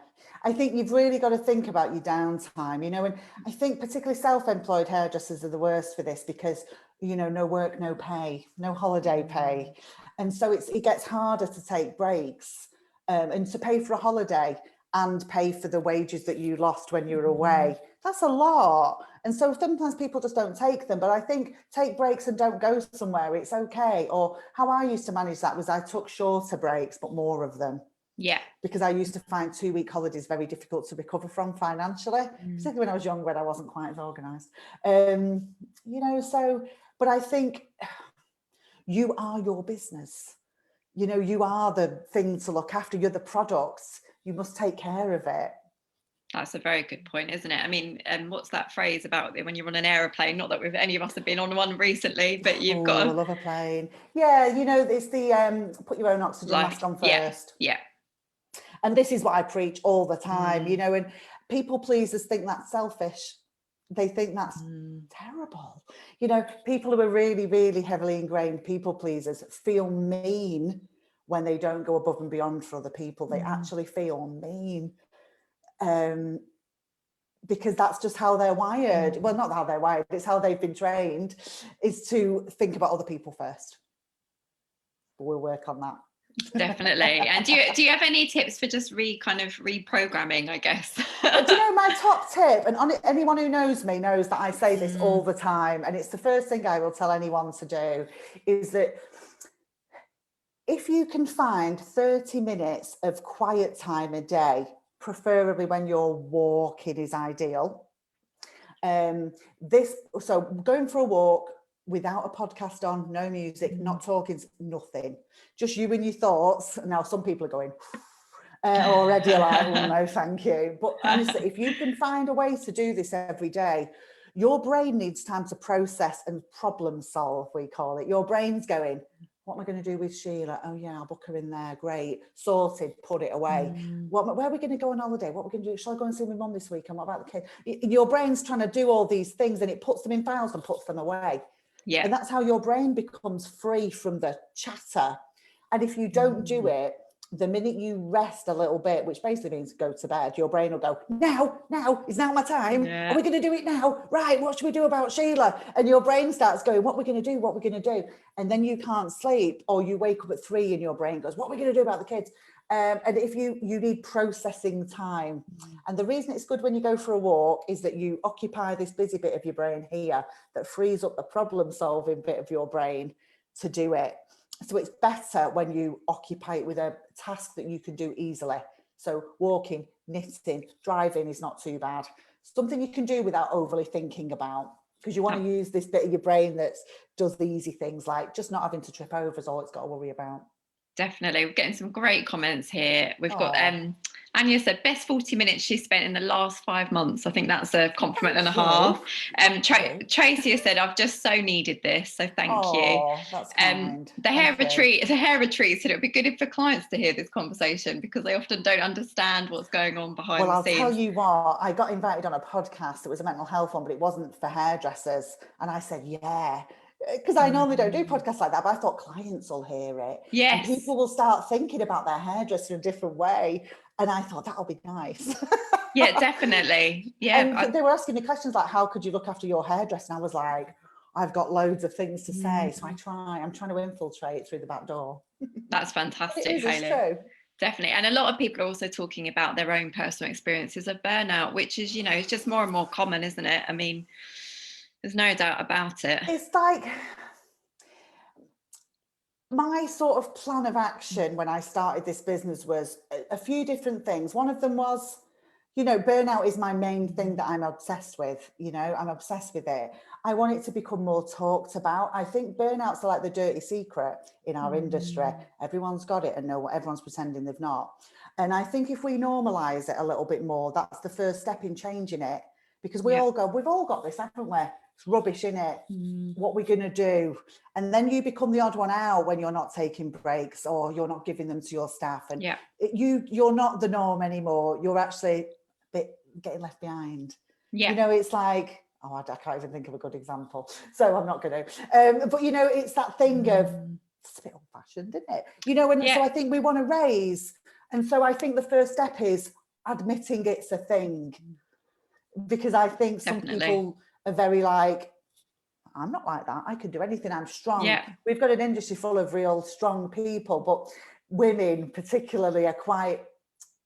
I think you've really got to think about your downtime, you know, and I think particularly self-employed hairdressers are the worst for this because, you know, no work, no pay, no holiday pay. And so it gets harder to take breaks. And to pay for a holiday and pay for the wages that you lost when you were away that's a lot. And so sometimes people just don't take them. But I think take breaks and don't go somewhere. It's okay. Or how I used to manage that was I took shorter breaks, but more of them. Yeah. Because I used to find 2-week holidays very difficult to recover from financially, particularly when I was younger, when I wasn't quite as organised. But I think you are your business. You are the thing to look after. You're the products. You must take care of it. That's a very good point, isn't it? I mean, what's that phrase about when you're on an aeroplane? Not that any of us have been on one recently, but you've got I love a plane. Yeah, it's the put your own oxygen mask on first. Yeah. And this is what I preach all the time, and people pleasers think that's selfish. They think that's terrible. People who are really, really heavily ingrained people pleasers feel mean when they don't go above and beyond for other people. They actually feel mean. Because that's just how they're wired. Well, not how they're wired, it's how they've been trained, is to think about other people first. But we'll work on that. Definitely. And do you have any tips for just reprogramming, I guess? My top tip, and anyone who knows me knows that I say this all the time, and it's the first thing I will tell anyone to do, is that if you can find 30 minutes of quiet time a day, preferably when you're walking is ideal. So going for a walk without a podcast on, no music, not talking, nothing, just you and your thoughts. Now some people are going already like, oh no, thank you. But honestly, if you can find a way to do this every day, your brain needs time to process and problem solve, we call it. Your brain's going, what am I going to do with Sheila? Oh yeah, I'll book her in there. Great. Sorted. Put it away. Where are we going to go on holiday? What are we going to do? Shall I go and see my mum this week? And what about the kid? Your brain's trying to do all these things, and it puts them in files and puts them away. Yeah. And that's how your brain becomes free from the chatter. And if you don't do it, the minute you rest a little bit, which basically means go to bed, your brain will go, now, is now my time? Yeah. Are we going to do it now? Right, what should we do about Sheila? And your brain starts going, what are we going to do? What are we going to do? And then you can't sleep, or you wake up at 3 and your brain goes, what are we going to do about the kids? And if you need processing time. And the reason it's good when you go for a walk is that you occupy this busy bit of your brain here that frees up the problem solving bit of your brain to do it. So it's better when you occupy it with a task that you can do easily. So walking, knitting, driving is not too bad. Something you can do without overly thinking about, because you want to use this bit of your brain that does the easy things, like just not having to trip over is all it's got to worry about. Definitely. We're getting some great comments here. We've got Anya said best 40 minutes she spent in the last 5 months. I think that's a compliment and a half. Tracy has said, I've just so needed this. So thank you. That's kind. The hair retreat said it would be good for clients to hear this conversation, because they often don't understand what's going on behind the scenes. Well, I'll tell you what, I got invited on a podcast. It was a mental health one, but it wasn't for hairdressers. And I said, yeah. Because I normally don't do podcasts like that, but I thought clients will hear it. Yes. And people will start thinking about their hairdresser in a different way. And I thought that'll be nice. Yeah, definitely. Yeah. And they were asking me questions like, how could you look after your hairdresser? And I was like, I've got loads of things to say. So I'm trying to infiltrate through the back door. That's fantastic, Hayley. It's true. Definitely. And a lot of people are also talking about their own personal experiences of burnout, which is, it's just more and more common, isn't it? I mean, there's no doubt about it. It's like my sort of plan of action when I started this business was a few different things. One of them was, burnout is my main thing that I'm obsessed with. I'm obsessed with it. I want it to become more talked about. I think burnout's like the dirty secret in our industry. Everyone's got it, and everyone's pretending they've not. And I think if we normalize it a little bit more, that's the first step in changing it. Because we've all got this, haven't we? It's rubbish, innit? What we're going to do. And then you become the odd one out when you're not taking breaks, or you're not giving them to your staff. And you're not the norm anymore. You're actually getting left behind. Yeah. It's like, I can't even think of a good example. So I'm not going to. But, it's that thing of, it's a bit old fashioned, isn't it? So I think we want to raise. And so I think the first step is admitting it's a thing. Because I think some people are very like, I'm not like that. I can do anything. I'm strong. Yeah. We've got an industry full of real strong people, but women particularly are quite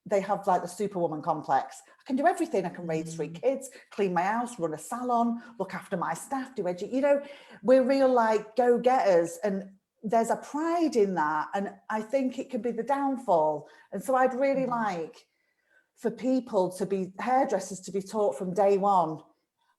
they have like the superwoman complex. I can do everything. I can raise 3 kids, clean my house, run a salon, look after my staff, do education. You know, we're real like go-getters, and there's a pride in that. And I think it can be the downfall. And so I'd really like for people to be, hairdressers to be taught from day one,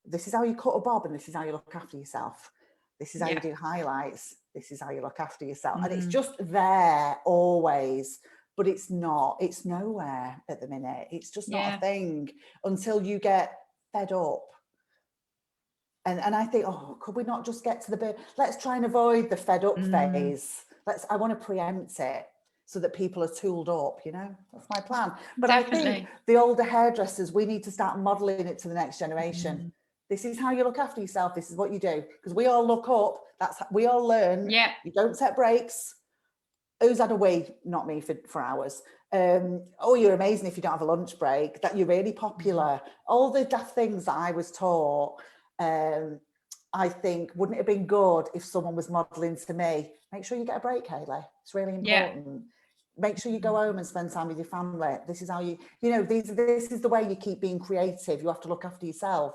this is how you cut a bob and this is how you look after yourself. This is how you do highlights. This is how you look after yourself. And it's just there always. But it's not, it's nowhere at the minute. It's just not a thing until you get fed up. And I think, oh, could we not just get to the bit? Let's try and avoid the fed up phase. I want to preempt it so that people are tooled up, you know, that's my plan. But definitely. I think the older hairdressers, we need to start modeling it to the next generation. This is how you look after yourself. This is what you do. Because we all look up. We all learn. You don't set breaks. Who's had a wee? Not me for hours. Oh, you're amazing if you don't have a lunch break. That you're really popular. All the daft things that I was taught, I think wouldn't it have been good if someone was modelling to me. Make sure you get a break, Hayley. It's really important. Make sure you go home and spend time with your family. This is how you know, this is the way you keep being creative. You have to look after yourself.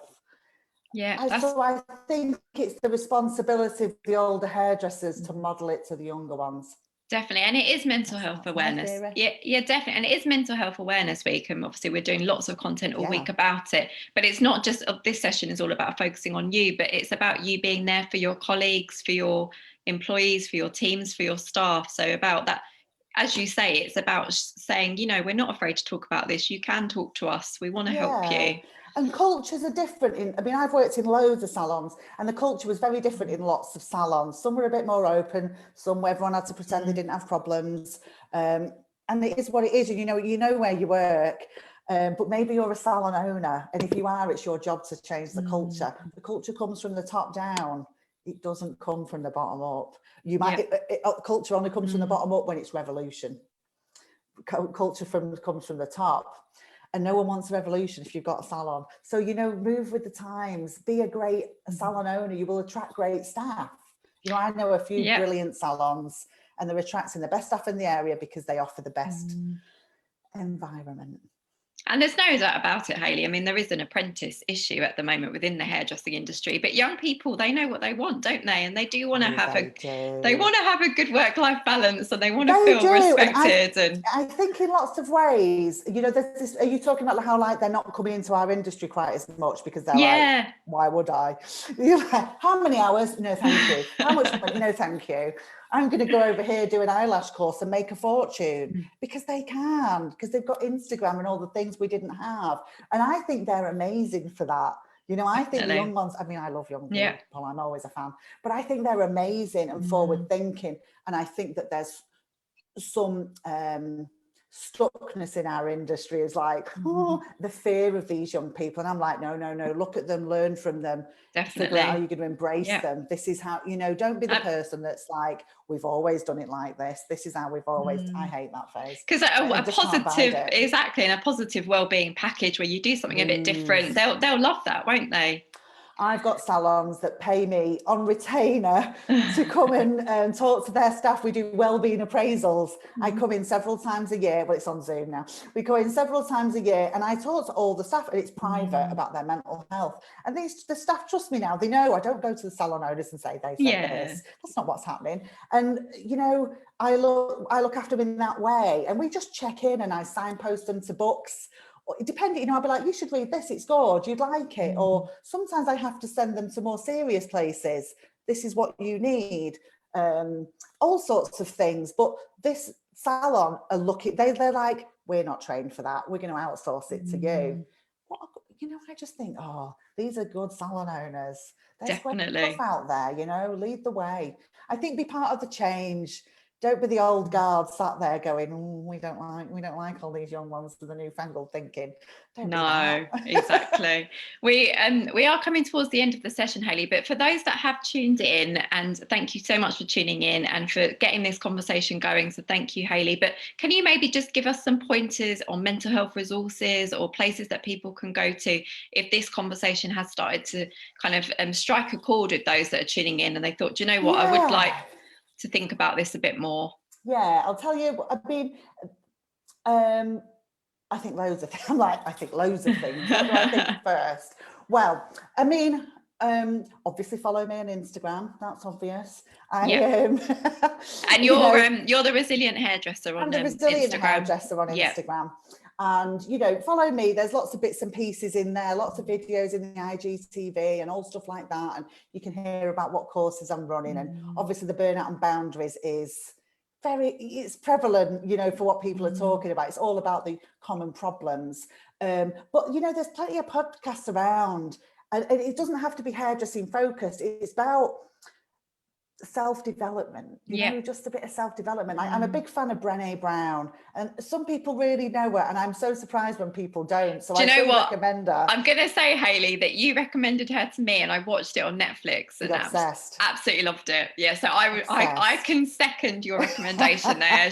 So I think it's the responsibility of the older hairdressers to model it to the younger ones. Definitely. And it is mental health awareness. Yeah, definitely. And it is mental health awareness week. And obviously we're doing lots of content all week about it. But it's not just, this session is all about focusing on you, but it's about you being there for your colleagues, for your employees, for your teams, for your staff. So about that, as you say, it's about saying, you know, we're not afraid to talk about this. You can talk to us. We want to help you. And cultures are different. I mean, I've worked in loads of salons and the culture was very different in lots of salons. Some were a bit more open, some where everyone had to pretend they didn't have problems. And it is what it is. And you know where you work, but maybe you're a salon owner. And if you are, it's your job to change the culture. The culture comes from the top down. It doesn't come from the bottom up. Culture only comes from the bottom up when it's revolution. Culture comes from the top. And no one wants a revolution if you've got a salon. So, you know, move with the times, be a great salon owner. You will attract great staff. You know, I know a few brilliant salons and they're attracting the best staff in the area because they offer the best environment. And there's no doubt about it, Hayley. I mean, there is an apprentice issue at the moment within the hairdressing industry, but young people, they know what they want, don't they? And they do want to have a good work-life balance, and they want to feel respected. And I think in lots of ways, you know, there's this, are you talking about how like they're not coming into our industry quite as much because they're like, why would I? You're like, how many hours? No, thank you. How much money? No, thank you. I'm going to go over here, do an eyelash course and make a fortune because they can, because they've got Instagram and all the things we didn't have. And I think they're amazing for that. You know, I think the young ones, I mean, I love young people, I'm always a fan, but I think they're amazing and forward thinking. And I think that there's some stuckness in our industry is like, the fear of these young people. And I'm like, no, look at them, learn from them. Definitely. Figure out how you're going to embrace them. This is how, you know, don't be the person that's like, we've always done it like this. This is how we've always, I hate that phase. Because a positive, exactly, and a positive wellbeing package where you do something a bit different, they'll love that, won't they? I've got salons that pay me on retainer to come and talk to their staff. We do wellbeing appraisals. I come in several times a year. Well, it's on Zoom now. We go in several times a year and I talk to all the staff, and it's private about their mental health. And the staff trust me now. They know I don't go to the salon owners and say they said this. That's not what's happening. And, you know, I look after them in that way. And we just check in and I signpost them to books. Depending, you know, I'll be like, you should read this, it's good, you'd like it. Or sometimes I have to send them to more serious places. This is what you need. All sorts of things. But this salon are looking, they're like, we're not trained for that. We're going to outsource it to you. You know, I just think, oh, these are good salon owners. There's definitely stuff out there, you know, lead the way. I think be part of the change. Don't be the old guard sat there going, we don't like all these young ones with the newfangled thinking. No, exactly. We are coming towards the end of the session, Hayley, but for those that have tuned in, and thank you so much for tuning in and for getting this conversation going. So thank you, Hayley. But can you maybe just give us some pointers on mental health resources or places that people can go to if this conversation has started to kind of strike a chord with those that are tuning in and they thought, do you know what, I would like to think about this a bit more? Yeah, I'll tell you, I mean, I think loads of things. I'm like, I think loads of things. What do I think first? Well, I mean, obviously follow me on Instagram. That's obvious. And you're the resilient hairdresser on I'm the resilient Instagram. hairdresser on Instagram. And, follow me. There's lots of bits and pieces in there, lots of videos in the IGTV and all stuff like that. And you can hear about what courses I'm running. And obviously the Burnout and Boundaries is it's prevalent, for what people are talking about. It's all about the common problems. But, there's plenty of podcasts around, and it doesn't have to be hairdressing focused. It's about self-development, just a bit of self-development. I'm a big fan of Brené Brown, and some people really know her, and I'm so surprised when people don't. So I recommend her. I'm gonna say, Hayley, that you recommended her to me, and I watched it on Netflix and obsessed. Absolutely loved it. Yeah, so I can second your recommendation there.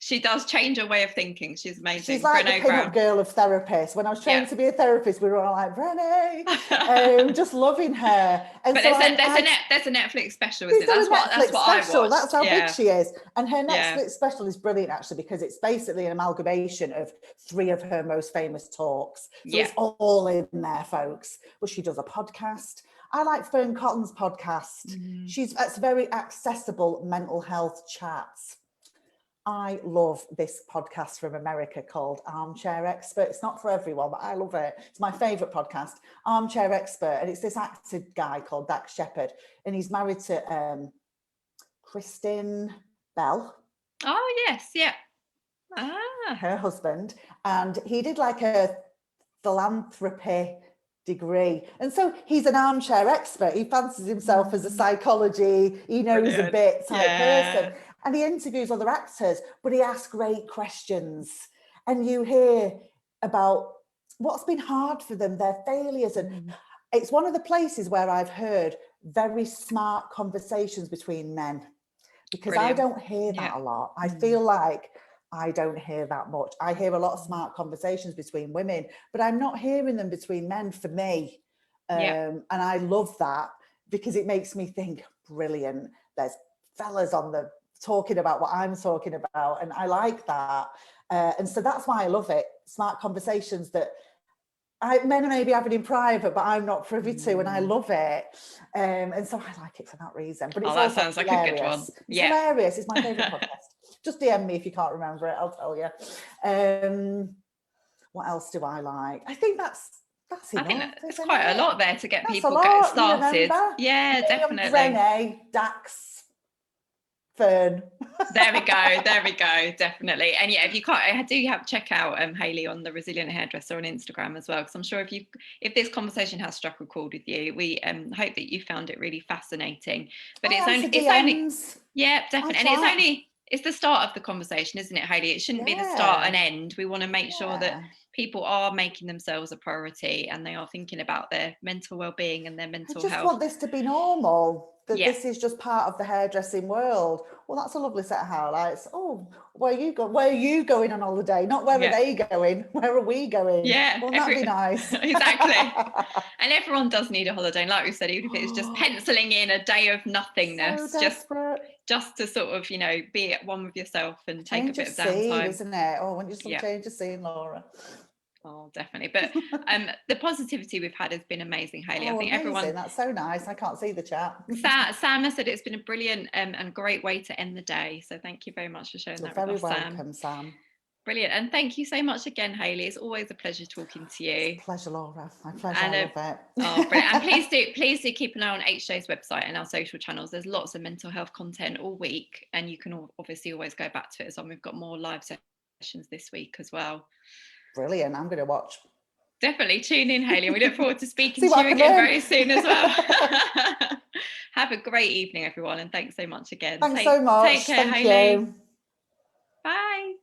She does change her way of thinking. She's amazing. She's like the pin-up girl of therapists. When I was training to be a therapist, we were all like, Brené, just loving her. And but so there's a Netflix special, isn't it? That's what I watched. That's how big she is. And her Netflix special is brilliant, actually, because it's basically an amalgamation of 3 of her most famous talks. So it's all in there, folks. Well, she does a podcast. I like Fern Cotton's podcast. It's very accessible mental health chats. I love this podcast from America called Armchair Expert. It's not for everyone, but I love it. It's my favourite podcast, Armchair Expert. And it's this actor guy called Dax Shepard. And he's married to Kristen Bell. Oh, yes. Yeah. Her husband. And he did like a philanthropy degree. And so he's an armchair expert. He fancies himself as a psychology, he knows a bit type person. And he interviews other actors, but he asks great questions. And you hear about what's been hard for them, their failures. And it's one of the places where I've heard very smart conversations between men, because I don't hear that a lot. I feel like I don't hear that much. I hear a lot of smart conversations between women, but I'm not hearing them between men for me. And I love that, because it makes me think, brilliant. There's fellas on the talking about what I'm talking about, and I like that. And so that's why I love it. Smart conversations that men are maybe having in private, but I'm not privy to, and I love it. And so I like it for that reason. But it's that sounds like a good one. It's hilarious. It's my favourite podcast. Just DM me if you can't remember it. I'll tell you. What else do I like? I think that's enough. I think it's quite a lot there to get people started. Yeah, definitely. Brené, Dax, Fern. There we go, definitely. And if you can't, I do have check out Hayley on the Resilient Hairdresser on Instagram as well, because I'm sure if this conversation has struck a chord with you, we hope that you found it really fascinating. But it's only definitely, and it's the start of the conversation, isn't it, Hayley? It shouldn't be the start and end. We want to make sure that people are making themselves a priority, and they are thinking about their mental well-being and their mental health. I just want this to be normal. That this is just part of the hairdressing world. Well, that's a lovely set of highlights. Oh, where are you going on holiday? Not where are they going? Where are we going? Yeah. Well, that'd be nice. Exactly. And everyone does need a holiday. And like we said, even if it's just penciling in a day of nothingness, just to sort of, be at one with yourself and take a bit of downtime. Isn't it? Oh, when you just change of scene, Laura. Oh, definitely. But the positivity we've had has been amazing, Hayley. I think everyone. That's so nice. I can't see the chat. Sam has said it's been a brilliant and great way to end the day. So thank you very much for sharing that with us, Sam. Very welcome, Sam. Brilliant. And thank you so much again, Hayley. It's always a pleasure talking to you. It's a pleasure, Laura. My pleasure. I love it. Oh, brilliant. And please do keep an eye on HJ's website and our social channels. There's lots of mental health content all week, and you can obviously always go back to it as well. We've got more live sessions this week as well. Brilliant. I'm going to watch. Definitely tune in, Hayley. We look forward to speaking to you again very soon as well. Have a great evening, everyone. And thanks so much again. Thanks so much. Take care, Hayley. Bye.